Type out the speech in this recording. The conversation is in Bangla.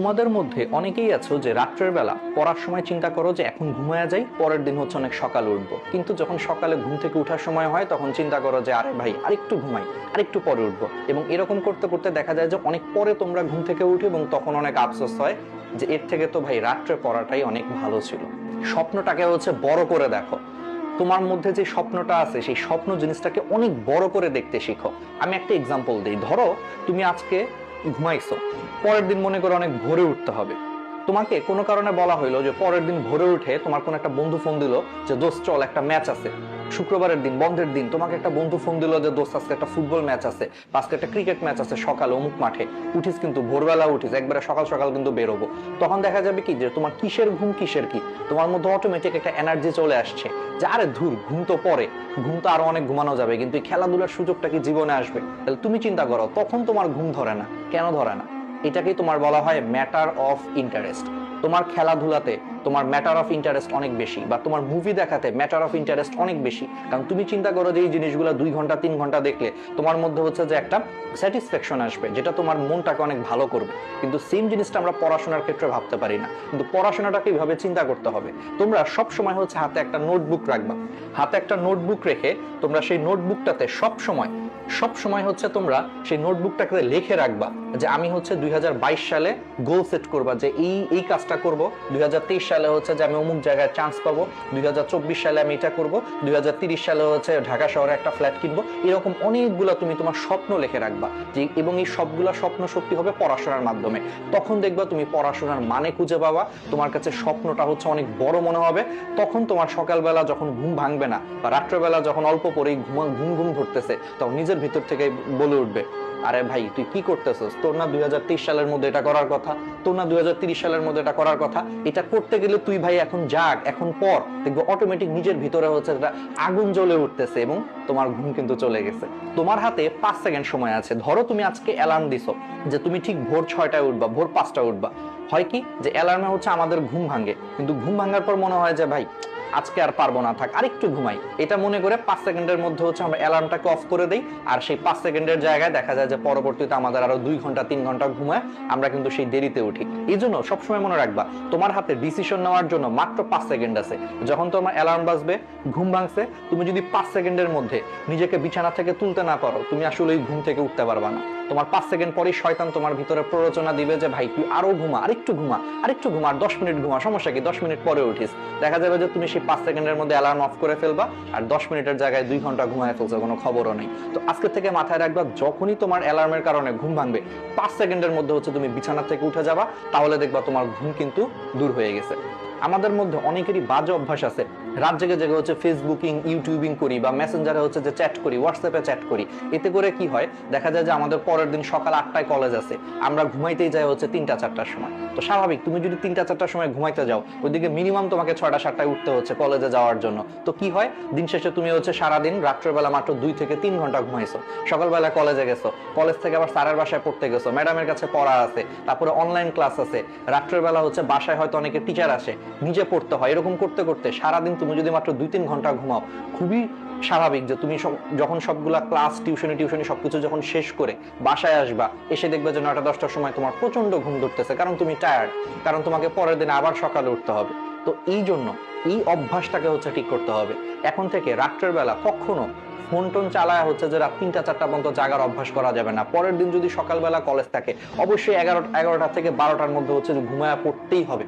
তোমাদের মধ্যে অনেকেই আছো যে রাত্রের বেলা পড়ার সময় চিন্তা করো যে এখন ঘুমায়া যাই, পরের দিন হচ্ছে অনেক সকালে উঠবো, কিন্তু যখন সকালে ঘুম থেকে ওঠার সময় হয় তখন চিন্তা করো যে আরে ভাই আরেকটু ঘুমাই, আরেকটু পরে উঠবো। এবং এরকম করতে করতে দেখা যায় যে অনেক পরে তোমরা ঘুম থেকে উঠে এবং তখন অনেক আফসোস হয় যে এর থেকে তো ভাই রাত্রে পড়াটাই অনেক ভালো ছিল। স্বপ্নটাকে হচ্ছে বড় করে দেখো। তোমার মধ্যে যে স্বপ্নটা আছে সেই স্বপ্ন জিনিসটাকে অনেক বড় করে দেখতে শিখো। আমি একটা এক্সাম্পল দিই। ধরো তুমি আজকে ঘুমাইছো, পরের দিন মনে করো অনেক ভোরে উঠতে হবে। তোমাকে কোনো কারণে বলা হইলো যে পরের দিন ভোরে উঠে তোমার কোন একটা বন্ধু ফোন দিল যে দোস্ত চল একটা ম্যাচ আছে। শুক্রবারের দিন, বন্ধের দিন, তোমাকে একটা বন্ধু ফোন দিল যে দোস্ত আজকে একটা ফুটবল ম্যাচ আছে, বা আজকে একটা ক্রিকেট ম্যাচ আছে সকালে অমুক মাঠে। উঠিস কিন্তু ভোরবেলা, উঠিস একবারে সকাল সকাল কিন্তু বেরোবো। তখন দেখা যাবে কি যে তোমার কিসের ঘুম কিসের কি, তোমার মধ্যে অটোমেটিক একটা এনার্জি চলে আসছে যে আরে ধুর, ঘুম তো পরে, ঘুম তো আরো অনেক ঘুমানো যাবে, কিন্তু এই খেলাধুলার সুযোগটা কি জীবনে আসবে? তাহলে তুমি চিন্তা করো, তখন তোমার ঘুম ধরে না। কেন ধরে না? এটাকেই তোমার বলা হয় ম্যাটার অফ ইন্টারেস্ট। তোমার খেলাধুলাতে তোমার ম্যাটার অফ ইন্টারেস্ট অনেক বেশি, বা তোমার মুভি দেখাতে ম্যাটার অফ ইন্টারেস্ট অনেক বেশি। কারণ তুমি চিন্তা করো যে এই জিনিসগুলো 2 ঘন্টা 3 ঘন্টা দেখলে তোমার মধ্যে হচ্ছে যে একটা স্যাটিসফ্যাকশন আসবে, যেটা তোমার মনটাকে অনেক ভালো করবে। কিন্তু সেম জিনিসটা আমরা পড়াশোনার ক্ষেত্রে ভাবতে পারি না। কিন্তু পড়াশোনাটাকে এইভাবে চিন্তা করতে হবে। তোমরা সব সময় হচ্ছে হাতে একটা নোটবুক রাখবা। হাতে একটা নোটবুক রেখে তোমরা সেই নোটবুকটাতে সব সময় হচ্ছে তোমরা সেই নোটবুকটাকে লিখে রাখবা যে আমি হচ্ছে 2022 সালে গোল সেট করবা যে এই এই কাজটা করব। 2023 সালে হচ্ছে যে আমি অমুক জায়গায় চান্স পাবো। 2024 সালে আমি এটা করব। 2030 সালে হচ্ছে ঢাকা শহরে একটা ফ্ল্যাট কিনবো। এরকম অনেকগুলো তুমি তোমার স্বপ্ন লিখে রাখবা যে, এবং এই সবগুলা স্বপ্ন সত্যি হবে পড়াশোনার মাধ্যমে। তখন দেখবা তুমি পড়াশোনার মানে খুঁজে পাবা, তোমার কাছে স্বপ্নটা হচ্ছে অনেক বড় মনে হবে। তখন তোমার সকালবেলা যখন ঘুম ভাঙবে না, বা রাত্রেবেলা যখন অল্প পরেই ঘুম ঘুম ধরতেছে, তখন নিজের ভিতর থেকে বলে উঠবে আরে ভাই তুই কি করতেছস, তোর না 2023 সালের মধ্যে এটা করার কথা, তোর না 2030 সালের মধ্যে এটা করার কথা। এটা করতে গেলে তুই ভাই এখন জাগ, এখন পর, দেখবো অটোমেটিক নিজের ভিতরে হচ্ছে একটা আগুন জ্বলে উঠতেছে এবং তোমার ঘুম কিন্তু চলে গেছে। তোমার হাতে 5 সেকেন্ড সময় আছে। ধরো তুমি আজকে অ্যালার্ম দিছো যে তুমি ঠিক ভোর 6টায় উঠবা, ভোর 5টায় উঠবা। হয় কি যে অ্যালার্মে হচ্ছে আমাদের ঘুম ভাঙে, কিন্তু ঘুম ভাঙার পর মনে হয় যে ভাই আজকে আর পারবো না, থাক আরেকটু ঘুমাই। এটা মনে করে 5 সেকেন্ডের মধ্যে হচ্ছে আমরা অ্যালার্মটাকে অফ করে দিই। আর সেই 5 সেকেন্ডের জায়গায় দেখা যায় যে পরবর্তীতে আমাদের আরো 2 ঘন্টা 3 ঘন্টা ঘুমায় আমরা কিন্তু সেই দেরিতে উঠি। এই জন্য সবসময় মনে রাখবা তোমার হাতে ডিসিশন নেওয়ার জন্য মাত্র 5 সেকেন্ড আছে। যখন তোমার অ্যালার্ম বাজবে, ঘুম ভাঙছে, তুমি যদি 5 সেকেন্ডের মধ্যে নিজেকে বিছানা থেকে তুলতে না পারো, তুমি আসলে এই ঘুম থেকে উঠতে পারবা না। তোমার 5 সেকেন্ড পরেই শয়তান তোমার ভিতরে প্ররোচনা দিবে যে ভাই তুই আরো ঘুমা, আরেকটু ঘুমা, আরেকটু ঘুমা, আর 10 মিনিট ঘুমা, সমস্যা কি, 10 মিনিট পরে উঠিস। দেখা যাবে যে তুমি সেই 5 সেকেন্ডের মধ্যে অ্যালার্ম অফ করে ফেলবা, আর 10 মিনিটের জায়গায় 2 ঘন্টা ঘুমায় ফেলছো, কোনো খবরও নেই। তো আজকে থেকে মাথায় রাখবা, যখনই তোমার অ্যালার্মের কারণে ঘুম ভাঙবে, 5 সেকেন্ডের মধ্যে হচ্ছে তুমি বিছানা থেকে উঠে যাবা, তাহলে দেখবা তোমার ঘুম কিন্তু দূর হয়ে গেছে। আমাদের মধ্যে অনেকেরই বাজে অভ্যাস আছে, রাত জেগে জেগে হচ্ছে ফেসবুকিং ইউটিউবিং করি, বা মেসেঞ্জারে হচ্ছে যে চ্যাট করি, হোয়াটসঅ্যাপে চ্যাট করি। এতে করে কি হয়, দেখা যায় যে আমাদের পরের দিন সকাল 8টায় কলেজ আছে, আমরা ঘুমাইতেই যাই হচ্ছে 3টা 4টার সময়। তো স্বাভাবিক, তুমি যদি 3টা 4টার সময় ঘুমাইতে যাও, ওইদিকে মিনিমাম তোমাকে 6টা 7টায় উঠতে হচ্ছে কলেজে যাওয়ার জন্য। তো কি হয়, দিন শেষে তুমি হচ্ছে সারাদিন রাত্রেবেলা মাত্র 2 থেকে 3 ঘন্টা ঘুমাইছো, সকালবেলা কলেজে গেছো, কলেজ থেকে আবার স্যারের বাসায় পড়তে গেছো, ম্যাডামের কাছে পড়া আছে, তারপরে অনলাইন ক্লাস আছে, রাত্রের বেলা হচ্ছে বাসায় হয়তো অনেকে টিচার আসে, নিজে পড়তে হয়। এরকম করতে করতে সারাদিন তুমি যদি মাত্র 2-3 ঘন্টা ঘুমাও, খুবই স্বাভাবিক যে তুমি যখন সবগুলা ক্লাস টিউশনি সবকিছু যখন শেষ করে বাসায় আসবা, এসে দেখবে যে 9টা 10টার সময় তোমার প্রচন্ড ঘুম ধরতেছে, কারণ তুমি টায়ার্ড, কারণ তোমাকে পরের দিন আবার সকালে উঠতে হবে। তো এই জন্য এই অভ্যাসটাকে হচ্ছে ঠিক করতে হবে। এখন থেকে রাত্রের বেলা কখনো ফোন টোন চালায় হচ্ছে যে রাত 3টা 4টা পর্যন্ত জাগার অভ্যাস করা যাবে না। পরের দিন যদি সকালবেলা কলেজ থাকে, অবশ্যই 11টা থেকে 12টার মধ্যে হচ্ছে ঘুমায়া পড়তেই হবে।